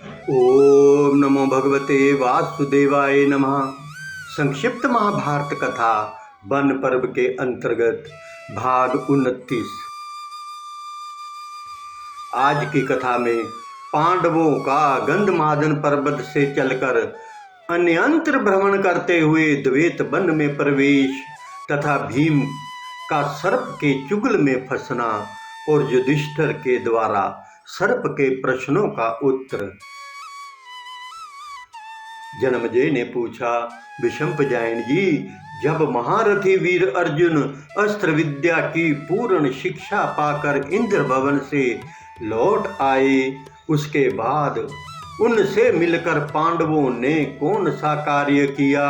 ओम नमो भगवते वासुदेवाय नमः। संक्षिप्त महाभारत कथा वन पर्व के अंतर्गत भाग 29। आज की कथा में पांडवों का गंधमादन पर्वत से चलकर अन्यंत्र भ्रमण करते हुए द्वैत वन में प्रवेश तथा भीम का सर्प के चुगल में फंसना और युधिष्ठिर के द्वारा सर्प के प्रश्नों का उत्तर। जन्मेजय ने पूछा, विषमपजायन जी, जब महारथी वीर अर्जुन अस्त्र विद्या की पूर्ण शिक्षा पाकर इंद्र भवन से लौट आए, उसके बाद उनसे मिलकर पांडवों ने कौन सा कार्य किया?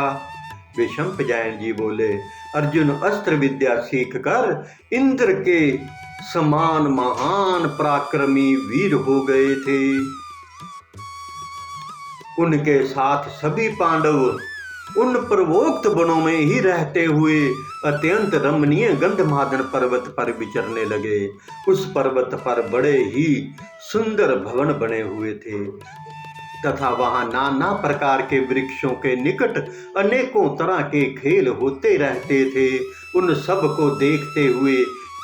विषमपजायन जी बोले, अर्जुन अस्त्र विद्या सीखकर इंद्र के समान महान पराक्रमी वीर हो गए थे। उनके साथ सभी पांडव उन पूर्वोक्त वनों में ही रहते हुए अत्यंत रमणीय गंधमादन पर्वत पर विचरने लगे। उस पर्वत पर बड़े ही सुंदर भवन बने हुए थे तथा वहां नाना प्रकार के वृक्षों के निकट अनेकों तरह के खेल होते रहते थे। उन सब को देखते हुए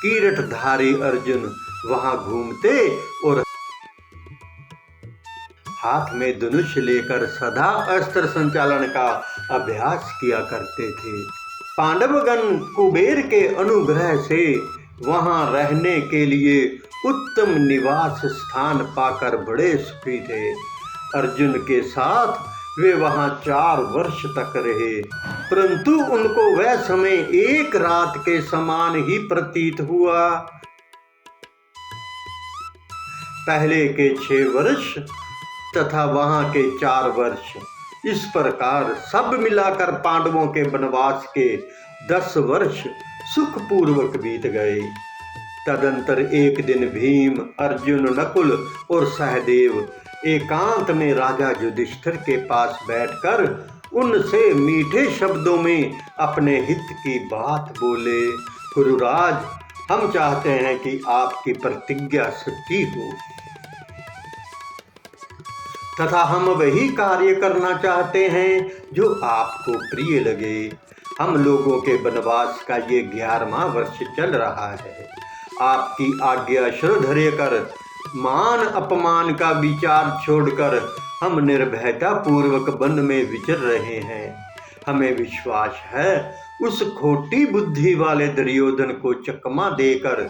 कीरटधारी अर्जुन वहां घूमते और हाथ में धनुष लेकर सदा अस्त्र संचालन का अभ्यास किया करते थे। पांडवगण कुबेर के अनुग्रह से वहां रहने के लिए उत्तम निवास स्थान पाकर बड़े सुखी थे। अर्जुन के साथ वे वहां 4 वर्ष तक रहे, परंतु उनको वह समय एक रात के समान ही प्रतीत हुआ। पहले के 6 वर्ष तथा वहां के 4 वर्ष, इस प्रकार सब मिलाकर पांडवों के वनवास के 10 वर्ष सुखपूर्वक बीत गए। तदंतर एक दिन भीम, अर्जुन, नकुल और सहदेव एकांत में राजा युधिष्ठिर के पास बैठकर उनसे मीठे शब्दों में अपने हित की बात बोले। गुरुराज, हम चाहते हैं कि आपकी प्रतिज्ञा सच्ची हो तथा हम वही कार्य करना चाहते हैं जो आपको प्रिय लगे। हम लोगों के वनवास का ये 11वां वर्ष चल रहा है। आपकी आज्ञा श्रद्धेय कर मान अपमान का विचार छोड़कर हम निर्भयता पूर्वक वन में विचर रहे हैं। हमें विश्वास है उस खोटी बुद्धि वाले दुर्योधन को चकमा देकर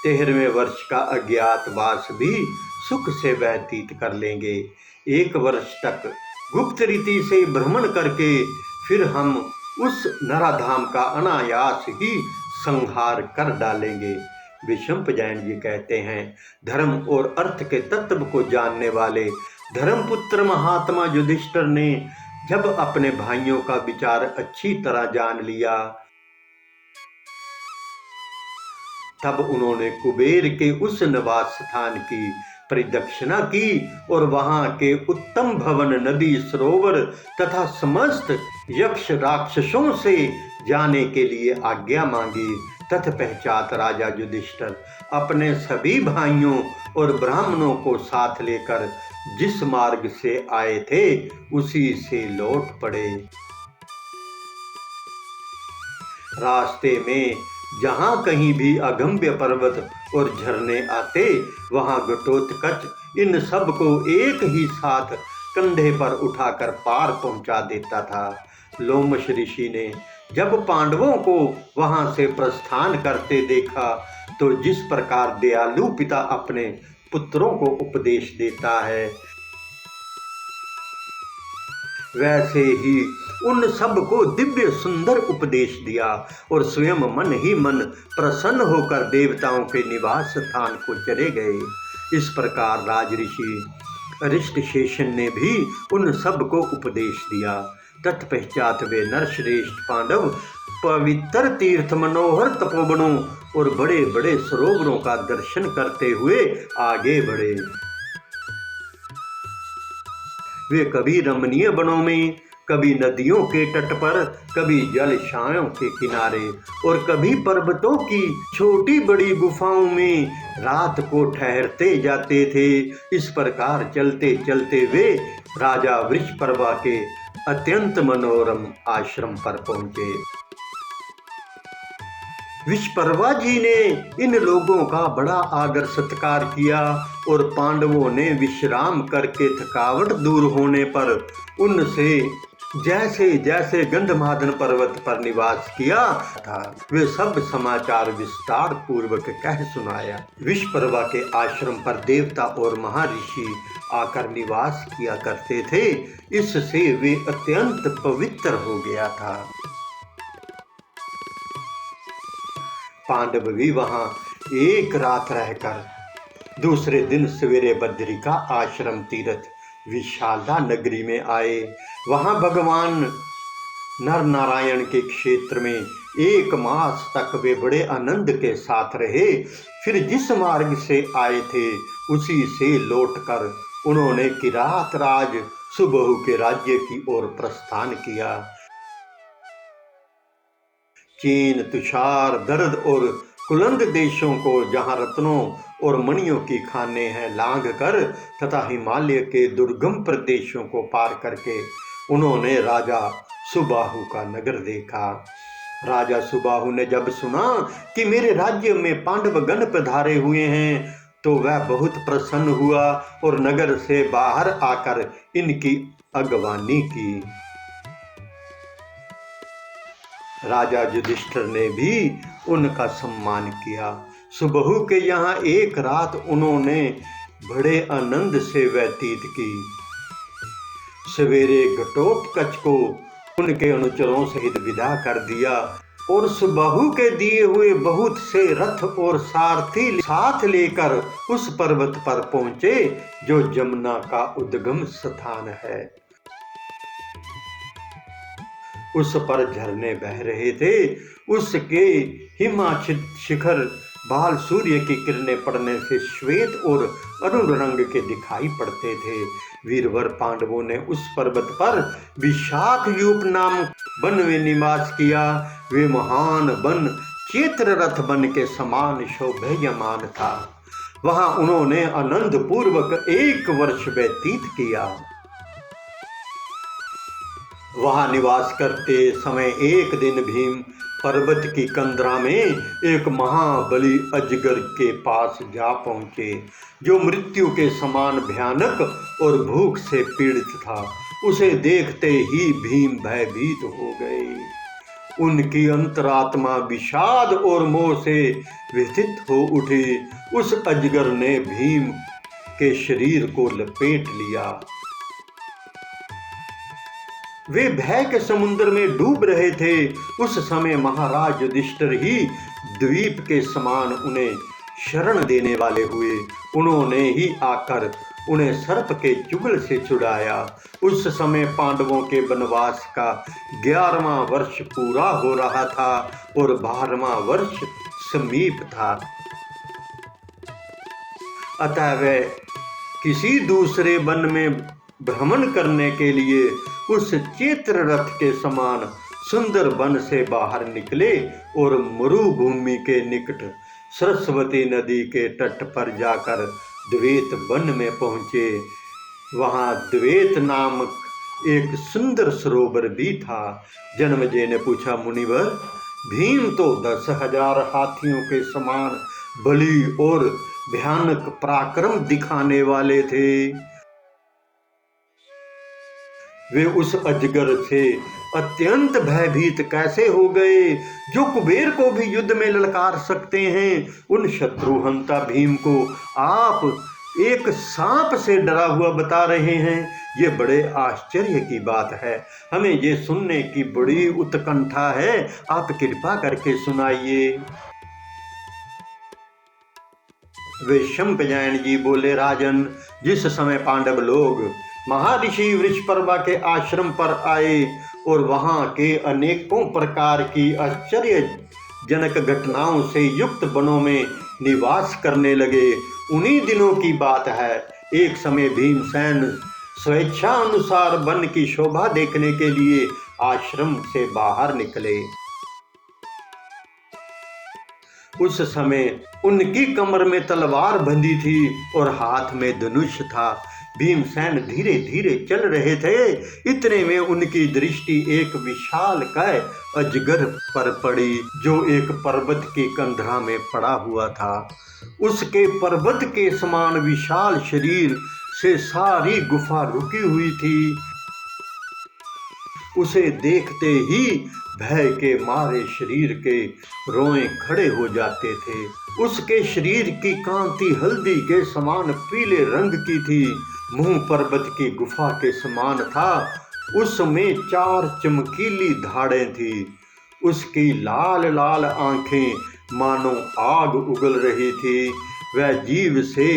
13वें वर्ष का अज्ञातवास भी सुख से व्यतीत कर लेंगे। 1 वर्ष तक गुप्त रीति से भ्रमण करके फिर हम उस नराधाम का अनायास ही संहार कर डालेंगे। विषमपजायन जी कहते हैं, धर्म और अर्थ के तत्व को जानने वाले धर्मपुत्र महात्मा युधिष्ठिर ने जब अपने भाइयों का विचार अच्छी तरह जान लिया, तब उन्होंने कुबेर के उस निवास स्थान की परिदक्षिणा की और वहां के उत्तम भवन, नदी, सरोवर तथा समस्त यक्ष राक्षसों से जाने के लिए आज्ञा मांगी। तत्पश्चात राजा युधिष्ठिर अपने सभी भाइयों और ब्राह्मणों को साथ लेकर जिस मार्ग से आए थे उसी से लौट पड़े। रास्ते में जहां कहीं भी अगम्य पर्वत और झरने आते, वहां घटोत्कच इन सब को एक ही साथ कंधे पर उठाकर पार पहुंचा देता था। लोमश ऋषि ने जब पांडवों को वहां से प्रस्थान करते देखा तो जिस प्रकार दयालु पिता अपने पुत्रों को उपदेश देता है, वैसे ही उन सब को दिव्य सुंदर उपदेश दिया और स्वयं मन ही मन प्रसन्न होकर देवताओं के निवास स्थान को चले गए। इस प्रकार राजऋषि अरिष्टशेषन ने भी उन सब को उपदेश दिया। तत्पश्चात वे नरश्रेष्ठ पांडव पवित्र तीर्थ, मनोहर तपोवनों और बड़े बड़े सरोवरों का दर्शन करते हुए आगे बढ़े। वे कभी रमणीय वनों में, कभी नदियों के तट पर, कभी जलशायों के किनारे और कभी पर्वतों की छोटी बड़ी गुफाओं में रात को ठहरते जाते थे। इस प्रकार चलते चलते वे राजा वृषपर्वा के अत्यंत मनोरम आश्रम पर पहुंचे। विश्वपर्वा जी ने इन लोगों का बड़ा आदर सत्कार किया और पांडवों ने विश्राम करके थकावट दूर होने पर उनसे जैसे जैसे गंधमादन पर्वत पर निवास किया था वे सब समाचार विस्तार पूर्वक कह सुनाया। विश्वपर्वा के आश्रम पर देवता और महर्षि आकर निवास किया करते थे, इससे वे अत्यंत पवित्र हो गया था। पांडव भी वहां एक रात रहकर दूसरे दिन सवेरे बद्रिका आश्रम तीर्थ विशाला नगरी में आए। वहां भगवान नर नारायण के क्षेत्र में 1 मास तक वे बड़े आनंद के साथ रहे। फिर जिस मार्ग से आए थे उसी से लौटकर उन्होंने किरात राज सुबहु के राज्य की ओर प्रस्थान किया। चीन, तुषार, दर्द और कुलंद देशों को जहां रत्नों और मणियों की खानें हैं लांघ कर तथा हिमालय के दुर्गम प्रदेशों को पार करके उन्होंने राजा सुबाहु का नगर देखा। राजा सुबाहु ने जब सुना कि मेरे राज्य में पांडवगण पधारे हुए हैं तो वह बहुत प्रसन्न हुआ और नगर से बाहर आकर इनकी अगवानी की। राजा युधिष्ठिर ने भी उनका सम्मान किया। सुबहु के यहाँ एक रात उन्होंने बड़े आनंद से व्यतीत की। सवेरे घटोत्कच को उनके अनुचरों सहित विदा कर दिया और सुबहु के दिए हुए बहुत से रथ और सारथी साथ लेकर उस पर्वत पर पहुंचे जो जमुना का उद्गम स्थान है। उस पर झरने बह रहे थे, उसके हिमाच्छिद शिखर बाल सूर्य की किरणें पड़ने से श्वेत और अरुण रंग के दिखाई पड़ते थे। वीरवर पांडवों ने उस पर्वत पर विशाख यूप नाम वन में निवास किया। वे महान वन चैत्र रथ वन के समान शोभयमान था। वहां उन्होंने आनंद पूर्वक 1 वर्ष व्यतीत किया। वहां निवास करते समय एक दिन भीम पर्वत की कंदरा में एक महाबली अजगर के पास जा पहुंचे जो मृत्यु के समान भयानक और भूख से पीड़ित था। उसे देखते ही भीम भयभीत हो गए। उनकी अंतरात्मा विषाद और मोह से व्यथित हो उठी। उस अजगर ने भीम के शरीर को लपेट लिया। वे भय के समुद्र में डूब रहे थे। उस समय महाराज युधिष्ठिर ही द्वीप के समान उन्हें शरण देने वाले हुए। उन्होंने ही आकर उन्हें सर्प के चुगल से छुड़ाया। उस समय पांडवों के वनवास का 11वां वर्ष पूरा हो रहा था और 12वां वर्ष समीप था। अतः वे किसी दूसरे वन में भ्रमण करने के लिए उस चैत्र रथ के समान सुंदर वन से बाहर निकले और मरुभूमि के निकट सरस्वती नदी के तट पर जाकर द्वैत वन में पहुंचे। वहां द्वैत नामक एक सुंदर सरोवर भी था। जन्मेजय ने पूछा, मुनिवर, भीम तो 10,000 हाथियों के समान बली और भयानक पराक्रम दिखाने वाले थे। वे उस अजगर से अत्यंत भयभीत कैसे हो गए जो कुबेर को भी युद्ध में ललकार सकते हैं। उन शत्रुहंता भीम को आप एक सांप से डरा हुआ बता रहे हैं। ये बड़े आश्चर्य की बात है। हमें ये सुनने की बड़ी उत्कंठा है। आप कृपा करके सुनाइए। वे शंपजायन जी बोले, राजन, जिस समय पांडव लोग महर्षि वृषपर्वा के आश्रम पर आए और वहां के अनेकों प्रकार की आश्चर्यजनक घटनाओं से युक्त वनों में निवास करने लगे, उन्हीं दिनों की बात है। एक समय भीमसेन स्वेच्छा अनुसार वन की शोभा देखने के लिए आश्रम से बाहर निकले। उस समय उनकी कमर में तलवार बंधी थी और हाथ में धनुष था। भीमसेन धीरे धीरे चल रहे थे। इतने में उनकी दृष्टि एक विशालकाय अजगर पर पड़ी जो एक पर्वत की कंधरा में पड़ा हुआ था। उसके पर्वत के समान विशाल शरीर से सारी गुफा रुकी हुई थी। उसे देखते ही भय के मारे शरीर के रोए खड़े हो जाते थे। उसके शरीर की कांति हल्दी के समान पीले रंग की थी। मुंह पर्वत की गुफा के समान था। उसमें 4 चमकीली धाड़ें थी। उसकी लाल लाल आंखें मानो आग उगल रही थी। वह जीभ से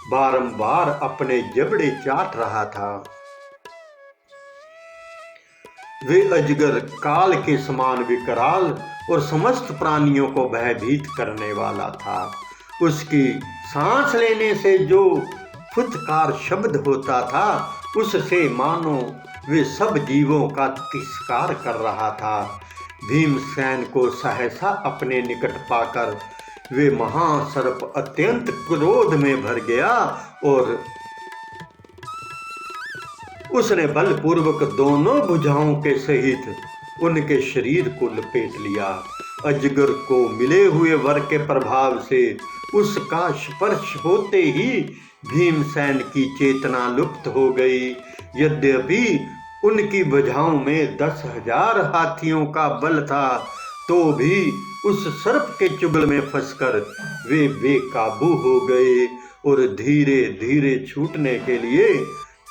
बारंबार अपने जबड़े चाट रहा था। वे अजगर काल के समान विकराल और समस्त प्राणियों को भयभीत करने वाला था। उसकी सांस लेने से जो फुत्कार शब्द होता था उससे मानो वे सब जीवों का तिरस्कार कर रहा था। भीमसेन को सहसा अपने निकट पाकर वे महासर्प अत्यंत क्रोध में भर गया और उसने बलपूर्वक दोनों भुजाओं के सहित उनके शरीर को लपेट लिया। अजगर को मिले हुए वर के प्रभाव से उसका स्पर्श होते ही भीमसेन की चेतना लुप्त हो गई। यद्यपि उनकी भुजाओं में 10,000 हाथियों का बल था तो भी उस सर्प के चुगल में फंसकर वे बेकाबू हो गए और धीरे धीरे छूटने के लिए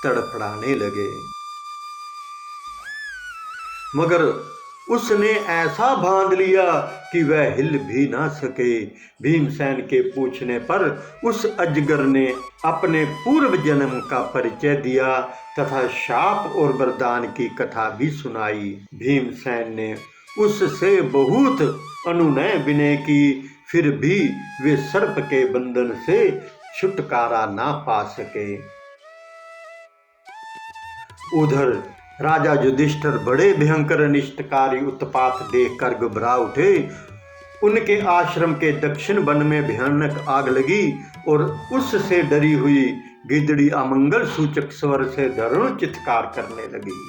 तड़फड़ाने लगे। मगर उसने ऐसा बांध लिया कि वह हिल भी ना सके। भीमसेन के पूछने पर उस अजगर ने अपने पूर्व जन्म का परिचय दिया तथा शाप और वरदान की कथा भी सुनाई। भीमसेन ने उससे बहुत अनुनय विनय की, फिर भी वे सर्प के बंधन से छुटकारा ना पा सके। उधर राजा युधिष्ठिर बड़े भयंकर अनिष्टकारी उत्पात देखकर घबरा उठे। उनके आश्रम के दक्षिण वन में भयानक आग लगी और उससे डरी हुई गिदड़ी अमंगल सूचक स्वर से दारुण चित्कार करने लगी।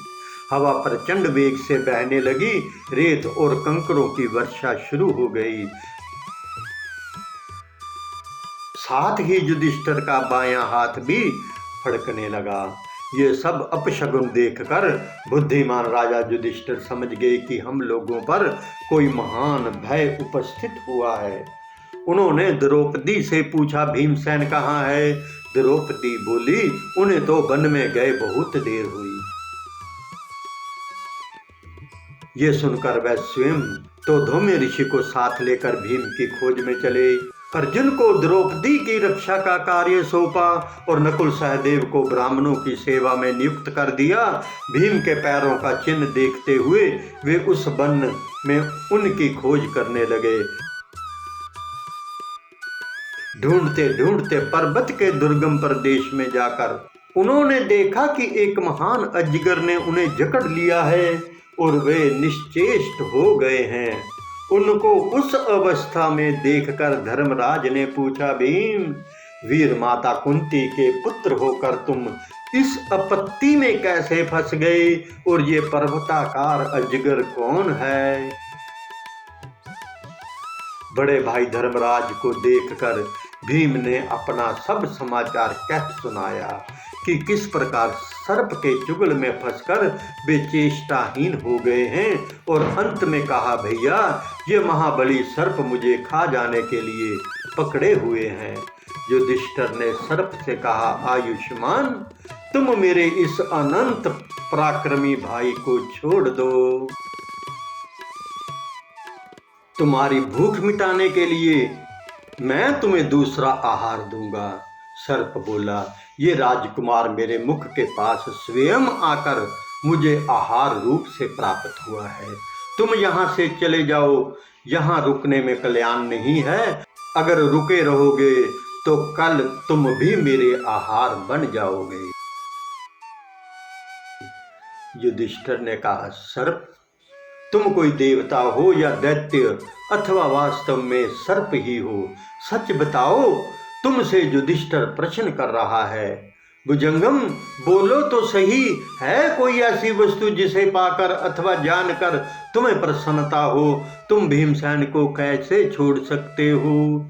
हवा प्रचंड वेग से बहने लगी। रेत और कंकरों की वर्षा शुरू हो गई। साथ ही युधिष्ठिर का बायां हाथ भी फड़कने लगा। ये सब अपशगुन देखकर बुद्धिमान राजा युधिष्ठिर समझ गए कि हम लोगों पर कोई महान भय उपस्थित हुआ है। उन्होंने द्रौपदी से पूछा, भीमसेन कहाँ है? द्रौपदी बोली, उन्हें तो वन में गए बहुत देर हुई। ये सुनकर वह स्वयं तो धौम्य ऋषि को साथ लेकर भीम की खोज में चले। अर्जुन को द्रौपदी की रक्षा का कार्य सौंपा और नकुल सहदेव को ब्राह्मणों की सेवा में नियुक्त कर दिया। भीम के पैरों का चिन्ह देखते हुए वे उस वन में उनकी खोज करने लगे। ढूंढते ढूंढते पर्वत के दुर्गम प्रदेश में जाकर उन्होंने देखा कि एक महान अजगर ने उन्हें जकड़ लिया है और वे निश्चेष्ट हो गए हैं। उनको उस अवस्था में देखकर धर्मराज ने पूछा, भीम, वीर माता कुंती के पुत्र होकर तुम इस आपत्ति में कैसे फंस गए और ये पर्वताकार अजगर कौन है? बड़े भाई धर्मराज को देखकर भीम ने अपना सब समाचार कह सुनाया कि किस प्रकार सर्प के चुगल में फंसकर वे चेष्टाहीन हो गए हैं और अंत में कहा, भैया, ये महाबली सर्प मुझे खा जाने के लिए पकड़े हुए हैं। युधिष्ठिर ने सर्प से कहा, आयुष्मान, तुम मेरे इस अनंत पराक्रमी भाई को छोड़ दो। तुम्हारी भूख मिटाने के लिए मैं तुम्हें दूसरा आहार दूंगा। सर्प बोला, ये राजकुमार मेरे मुख के पास स्वयं आकर मुझे आहार रूप से प्राप्त हुआ है। तुम यहाँ से चले जाओ, यहाँ रुकने में कल्याण नहीं है। अगर रुके रहोगे तो कल तुम भी मेरे आहार बन जाओगे। युधिष्ठिर ने कहा, सर्प, तुम कोई देवता हो या दैत्य अथवा वास्तव में सर्प ही हो, सच बताओ। तुमसे युधिष्ठिर प्रश्न कर रहा है। भुजंगम, बोलो तो सही, है कोई ऐसी वस्तु जिसे पाकर अथवा जानकर तुम्हें प्रसन्नता हो? तुम भीमसेन को कैसे छोड़ सकते हो?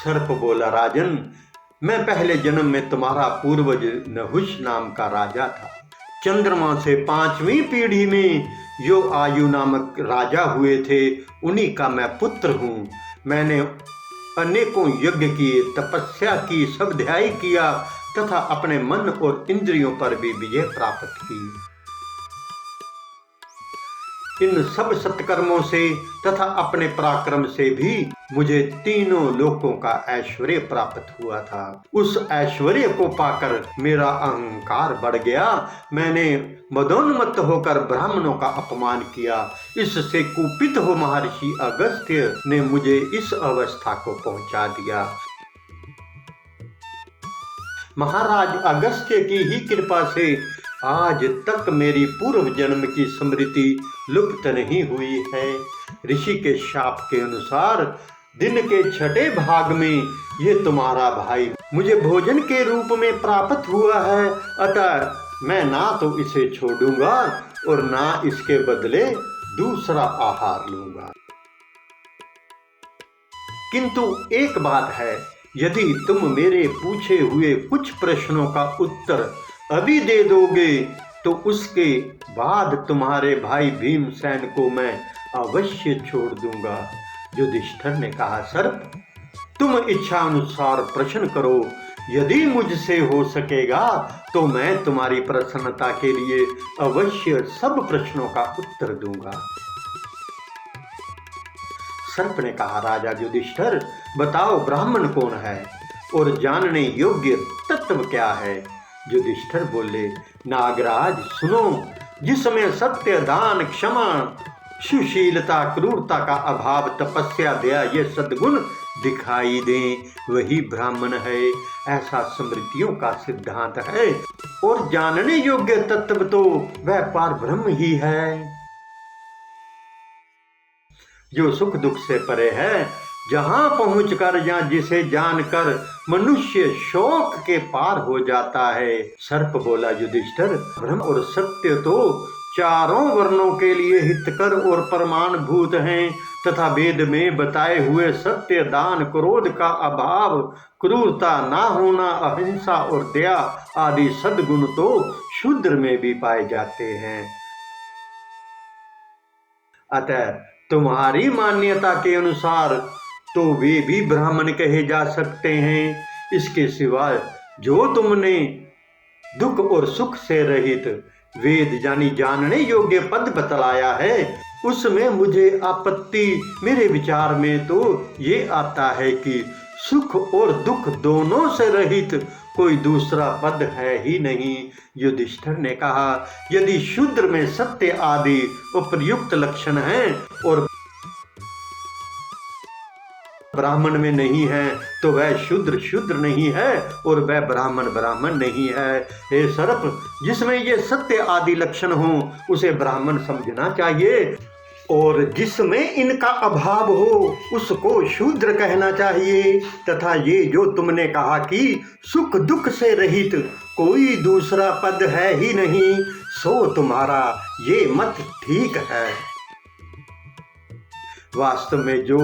सर्प बोला, राजन, मैं पहले जन्म में तुम्हारा पूर्वज नहुष नाम का राजा था। चंद्रमा से 5वीं पीढ़ी में जो आयु नामक राजा हुए थे, उन्हीं का मैं पुत्र हूँ। मैंने अनेकों यज्ञ किए, तपस्या की, स्वाध्याय किया तथा अपने मन और इंद्रियों पर भी विजय प्राप्त की। इन सब सत्कर्मों से तथा अपने पराक्रम से भी मुझे तीनों लोकों का ऐश्वर्य प्राप्त हुआ था। उस ऐश्वर्य को पाकर मेरा अहंकार बढ़ गया। मैंने मदोन्मत्त होकर ब्राह्मणों का अपमान किया। इससे कुपित हो महर्षि अगस्त्य ने मुझे इस अवस्था को पहुंचा दिया। महाराज अगस्त्य की ही कृपा से आज तक मेरी पूर्व जन्म की स्मृति लुप्त नहीं हुई है। ऋषि के शाप के अनुसार दिन के 6ठे भाग में ये तुम्हारा भाई मुझे भोजन के रूप में प्राप्त हुआ है, अतः मैं ना तो इसे छोड़ूंगा और ना इसके बदले दूसरा आहार लूंगा। किंतु एक बात है, यदि तुम मेरे पूछे हुए कुछ प्रश्नों का उत्तर अभी दे दोगे तो उसके बाद तुम्हारे भाई भीमसेन को मैं अवश्य छोड़ दूंगा। युधिष्ठिर ने कहा, सर्प, तुम इच्छा अनुसार प्रश्न करो। यदि मुझसे हो सकेगा तो मैं तुम्हारी प्रसन्नता के लिए अवश्य सब प्रश्नों का उत्तर दूंगा। सर्प ने कहा, राजा युधिष्ठिर, बताओ ब्राह्मण कौन है और जानने योग्य तत्व क्या है? युधिष्ठिर बोले, नागराज सुनो, जिसमें सत्य, दान, क्षमा, सुशीलता, क्रूरता का अभाव, तपस्या, दया ये सद्गुण दिखाई दें, वही ब्राह्मण है, ऐसा स्मृतियों का सिद्धांत है। और जानने योग्य तत्व तो वह पार ब्रह्म ही है, जो सुख दुख से परे है, जहां पहुंचकर या जिसे जानकर मनुष्य शोक के पार हो जाता है। सर्प बोला, युधिष्ठिर, ब्रह्म और सत्य तो चारों वर्णों के लिए हितकर और प्रमाणभूत हैं तथा वेद में बताए हुए सत्य, दान, क्रोध का अभाव, क्रूरता ना होना, अहिंसा और दया आदि सद्गुण तो शूद्र में भी पाए जाते हैं। अतः तुम्हारी मान्यता के अनुसार तो वे भी ब्राह्मण कहे जा सकते हैं। इसके सिवा जो तुमने दुख और सुख से रहित वेद यानी जानने योग्य पद बतलाया है, उसमें मुझे आपत्ति, मेरे विचार में तो ये आता है कि सुख और दुख दोनों से रहित कोई दूसरा पद है ही नहीं। युधिष्ठिर ने कहा, यदि शूद्र में सत्य आदि उपयुक्त लक्षण हैं और ब्राह्मण में नहीं है, तो वह शूद्र शूद्र नहीं है और वह ब्राह्मण ब्राह्मण नहीं है। हे सर्प, जिसमें ये सत्य आदि लक्षण हो उसे ब्राह्मण समझना चाहिए, और जिसमें इनका अभाव हो उसको शूद्र कहना चाहिए। तथा ये जो तुमने कहा कि सुख दुख से रहित कोई दूसरा पद है ही नहीं, सो तुम्हारा ये मत ठीक है। वास्तव में जो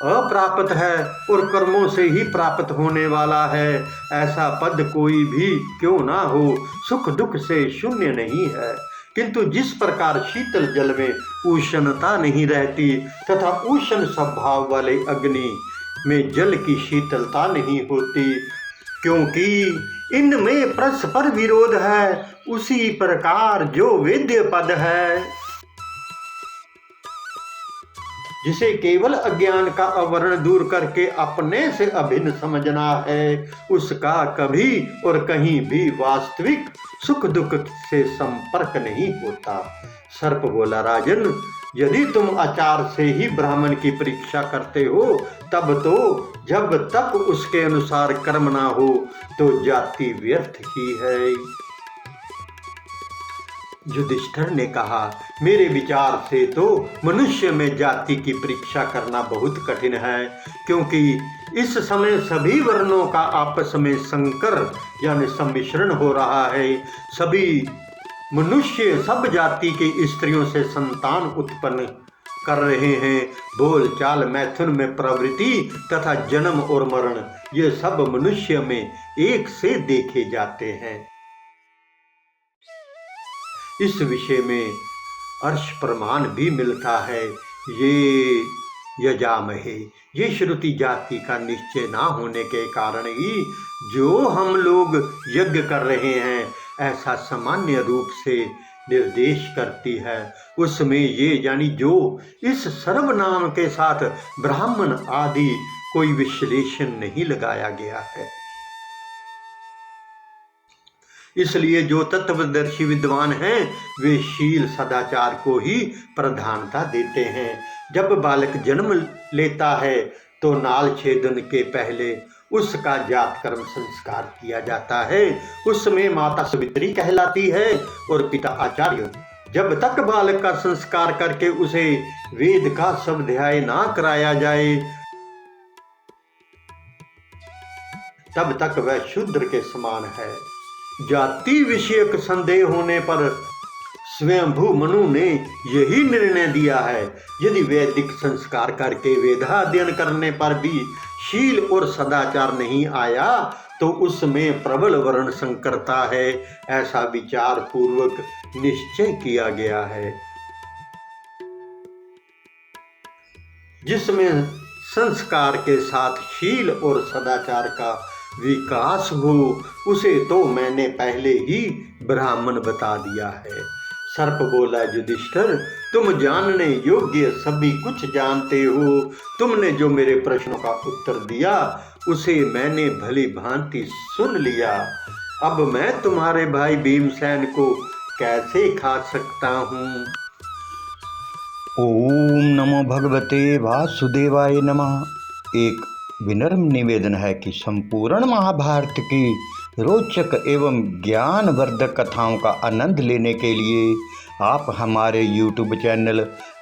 अप्राप्त है और कर्मों से ही प्राप्त होने वाला है, ऐसा पद कोई भी क्यों ना हो, सुख दुख से शून्य नहीं है। किंतु जिस प्रकार शीतल जल में उष्णता नहीं रहती तथा उष्ण स्वभाव वाले अग्नि में जल की शीतलता नहीं होती, क्योंकि इनमें परस्पर विरोध है, उसी प्रकार जो वेद्य पद है, जिसे केवल अज्ञान का आवरण दूर करके अपने से अभिन्न समझना है, उसका कभी और कहीं भी वास्तविक सुख दुख से संपर्क नहीं होता। सर्प बोला, राजन, यदि तुम आचार से ही ब्राह्मण की परीक्षा करते हो, तब तो जब तक उसके अनुसार कर्म ना हो तो जाति व्यर्थ ही है। युधिष्ठिर ने कहा, मेरे विचार से तो मनुष्य में जाति की परीक्षा करना बहुत कठिन है, क्योंकि इस समय सभी वर्णों का आपस में संकर यानी सम्मिश्रण हो रहा है। सभी मनुष्य सब जाति की स्त्रियों से संतान उत्पन्न कर रहे हैं। बोल चाल मैथुन में प्रवृत्ति तथा जन्म और मरण ये सब मनुष्य में एक से देखे जाते हैं। इस विषय में अर्श प्रमाण भी मिलता है। ये यजामहे, ये श्रुति जाति का निश्चय ना होने के कारण ही जो हम लोग यज्ञ कर रहे हैं ऐसा सामान्य रूप से निर्देश करती है। उसमें ये यानी जो इस सर्वनाम के साथ ब्राह्मण आदि कोई विश्लेषण नहीं लगाया गया है। इसलिए जो तत्वदर्शी विद्वान हैं वे शील सदाचार को ही प्रधानता देते हैं। जब बालक जन्म लेता है तो नाल छेदन के पहले उसका जात कर्म संस्कार किया जाता है। उसमें माता सावित्री कहलाती है और पिता आचार्य। जब तक बालक का संस्कार करके उसे वेद का स्वाध्याय ना कराया जाए तब तक वह शूद्र के समान है। जाति विषयक संदेह होने पर स्वयंभू मनु ने यही निर्णय दिया है। यदि वैदिक संस्कार करके वेदाध्ययन करने पर भी शील और सदाचार नहीं आया तो उसमें प्रबल वर्ण संकरता है, ऐसा विचार पूर्वक निश्चय किया गया है। जिसमें संस्कार के साथ शील और सदाचार का विकास हो उसे तो मैंने पहले ही ब्राह्मण बता दिया है। सर्प बोला, युधिष्ठिर तुम जानने योग्य सभी कुछ जानते हो। तुमने जो मेरे प्रश्नों का उत्तर दिया उसे मैंने भली भांति सुन लिया। अब मैं तुम्हारे भाई भीमसेन को कैसे खा सकता हूँ। ओम नमो भगवते वासुदेवाय नमः। एक विनम्र निवेदन है कि संपूर्ण महाभारत की रोचक एवं ज्ञानवर्धक कथाओं का आनंद लेने के लिए आप हमारे YouTube चैनल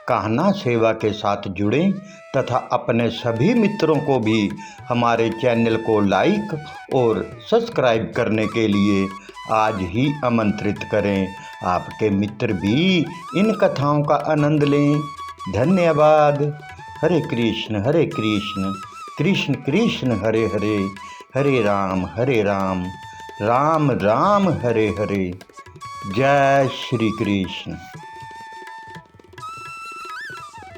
कहना सेवा के साथ जुड़ें तथा अपने सभी मित्रों को भी हमारे चैनल को लाइक और सब्सक्राइब करने के लिए आज ही आमंत्रित करें। आपके मित्र भी इन कथाओं का आनंद लें। धन्यवाद। हरे कृष्ण कृष्ण कृष्ण हरे हरे, हरे राम राम राम हरे हरे। जय श्री कृष्ण।